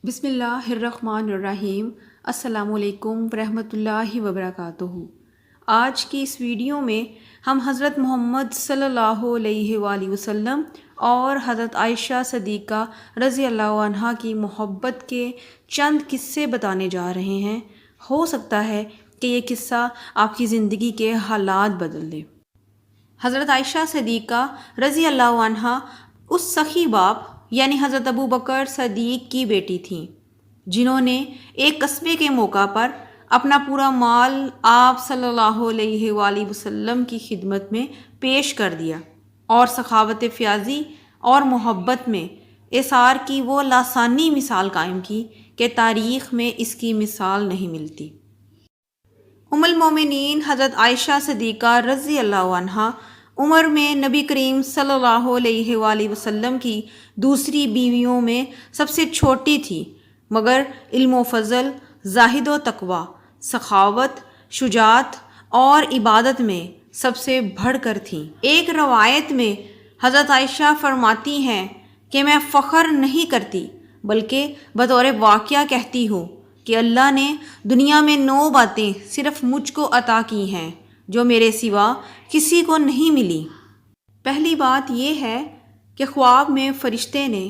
بسم اللہ الرحمن الرحیم۔ السلام علیکم ورحمۃ اللہ وبرکاتہ۔ آج کی اس ویڈیو میں ہم حضرت محمد صلی اللہ علیہ وآلہ وسلم اور حضرت عائشہ صدیقہ رضی اللہ عنہا کی محبت کے چند قصے بتانے جا رہے ہیں۔ ہو سکتا ہے کہ یہ قصہ آپ کی زندگی کے حالات بدل دے۔ حضرت عائشہ صدیقہ رضی اللہ عنہا اس سخی باپ یعنی حضرت ابو بکر صدیق کی بیٹی تھیں، جنہوں نے ایک قصبے کے موقع پر اپنا پورا مال آپ صلی اللہ علیہ وآلہ وسلم کی خدمت میں پیش کر دیا اور سخاوت فیاضی اور محبت میں ایثار کی وہ لاسانی مثال قائم کی کہ تاریخ میں اس کی مثال نہیں ملتی۔ ام المومنین حضرت عائشہ صدیقہ رضی اللہ عنہا عمر میں نبی کریم صلی اللہ علیہ وآلہ وسلم کی دوسری بیویوں میں سب سے چھوٹی تھی، مگر علم و فضل، زاہد و تقوی، سخاوت، شجاعت اور عبادت میں سب سے بڑھ کر تھیں۔ ایک روایت میں حضرت عائشہ فرماتی ہیں کہ میں فخر نہیں کرتی بلکہ بطور واقعہ کہتی ہوں کہ اللہ نے دنیا میں 9 باتیں صرف مجھ کو عطا کی ہیں جو میرے سوا کسی کو نہیں ملی۔ پہلی بات یہ ہے کہ خواب میں فرشتے نے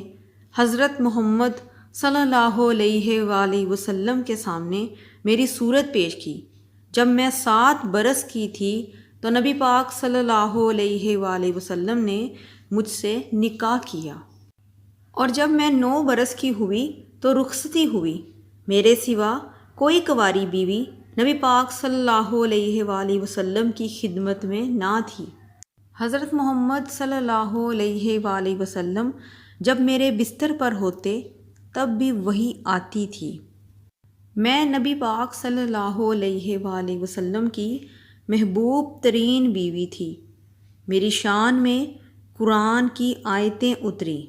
حضرت محمد صلی اللہ علیہ وآلہ وسلم کے سامنے میری صورت پیش کی۔ جب میں 7 برس کی تھی تو نبی پاک صلی اللہ علیہ وآلہ وسلم نے مجھ سے نکاح کیا، اور جب میں 9 برس کی ہوئی تو رخصتی ہوئی۔ میرے سوا کوئی کنواری بیوی نبی پاک صلی اللہ علیہ وآلہ وسلم کی خدمت میں نہ تھی۔ حضرت محمد صلی اللہ علیہ وآلہ وسلم جب میرے بستر پر ہوتے تب بھی وہی آتی تھی۔ میں نبی پاک صلی اللہ علیہ وآلہ وسلم کی محبوب ترین بیوی تھی۔ میری شان میں قرآن کی آیتیں اتری۔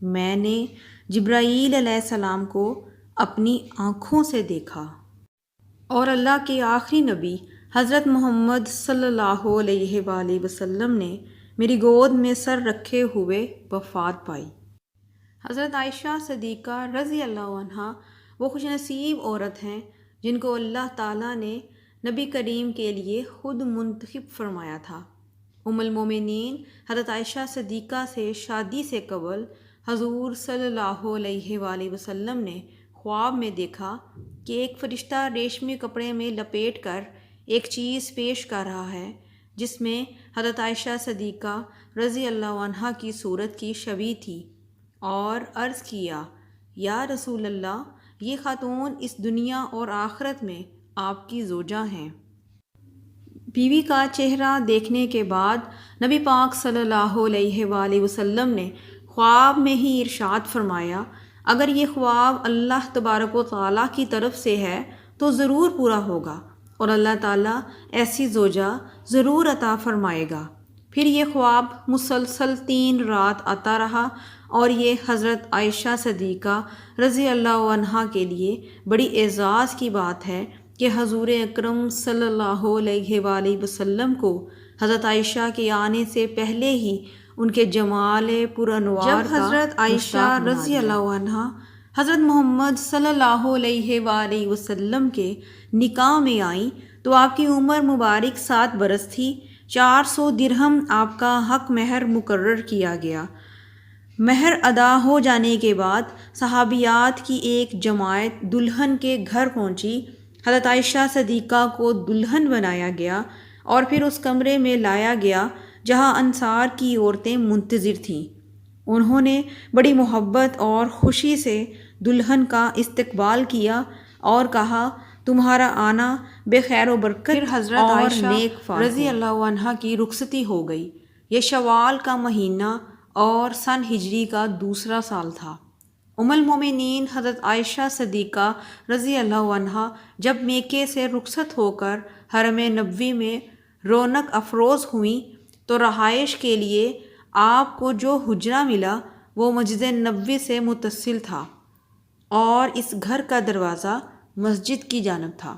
میں نے جبرائیل علیہ السلام کو اپنی آنکھوں سے دیکھا، اور اللہ کے آخری نبی حضرت محمد صلی اللہ علیہ وآلہ وسلم نے میری گود میں سر رکھے ہوئے وفات پائی۔ حضرت عائشہ صدیقہ رضی اللہ عنہا وہ خوش نصیب عورت ہیں جن کو اللہ تعالیٰ نے نبی کریم کے لیے خود منتخب فرمایا تھا۔ ام المومنین حضرت عائشہ صدیقہ سے شادی سے قبل حضور صلی اللہ علیہ وآلہ وسلم نے خواب میں دیکھا کہ ایک فرشتہ ریشمی کپڑے میں لپیٹ کر ایک چیز پیش کر رہا ہے جس میں حضرت عائشہ صدیقہ رضی اللہ عنہا کی صورت کی شبیہ تھی، اور عرض کیا، یا رسول اللہ، یہ خاتون اس دنیا اور آخرت میں آپ کی زوجہ ہیں۔ بیوی کا چہرہ دیکھنے کے بعد نبی پاک صلی اللہ علیہ وآلہ وسلم نے خواب میں ہی ارشاد فرمایا، اگر یہ خواب اللہ تبارک و تعالیٰ کی طرف سے ہے تو ضرور پورا ہوگا، اور اللہ تعالیٰ ایسی زوجہ ضرور عطا فرمائے گا۔ پھر یہ خواب مسلسل 3 رات آتا رہا، اور یہ حضرت عائشہ صدیقہ رضی اللہ عنہا کے لیے بڑی اعزاز کی بات ہے کہ حضور اکرم صلی اللہ علیہ وآلہ وسلم کو حضرت عائشہ کے آنے سے پہلے ہی ان کے جمال پرانوار جب حضرت عائشہ رضی اللہ عنہا حضرت محمد صلی اللہ علیہ وآلہ وسلم کے نکاح میں آئیں تو آپ کی عمر مبارک 7 برس تھی۔ 400 درہم آپ کا حق مہر مقرر کیا گیا۔ مہر ادا ہو جانے کے بعد صحابیات کی ایک جماعت دلہن کے گھر پہنچی۔ حضرت عائشہ صدیقہ کو دلہن بنایا گیا اور پھر اس کمرے میں لایا گیا جہاں انصار کی عورتیں منتظر تھیں۔ انہوں نے بڑی محبت اور خوشی سے دلہن کا استقبال کیا اور کہا، تمہارا آنا بے خیر و برکت پھر حضرت عائشہ رضی اللہ عنہا کی رخصتی ہو گئی۔ یہ شوال کا مہینہ اور سن ہجری کا دوسرا سال تھا۔ ام المومنین حضرت عائشہ صدیقہ رضی اللہ عنہا جب میکے سے رخصت ہو کر حرم نبوی میں رونق افروز ہوئیں تو رہائش کے لیے آپ کو جو حجرہ ملا وہ مسجد نبوی سے متصل تھا، اور اس گھر کا دروازہ مسجد کی جانب تھا۔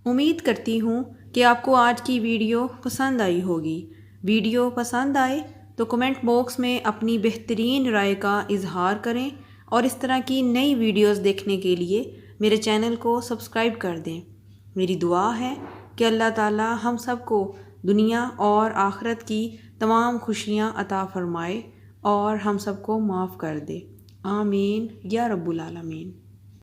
امید کرتی ہوں کہ آپ کو آج کی ویڈیو پسند آئی ہوگی۔ ویڈیو پسند آئے تو کمنٹ باکس میں اپنی بہترین رائے کا اظہار کریں اور اس طرح کی نئی ویڈیوز دیکھنے کے لیے میرے چینل کو سبسکرائب کر دیں۔ میری دعا ہے کہ اللہ تعالی ہم سب کو دنیا اور آخرت کی تمام خوشیاں عطا فرمائے اور ہم سب کو معاف کر دے۔ آمین یا رب العالمین۔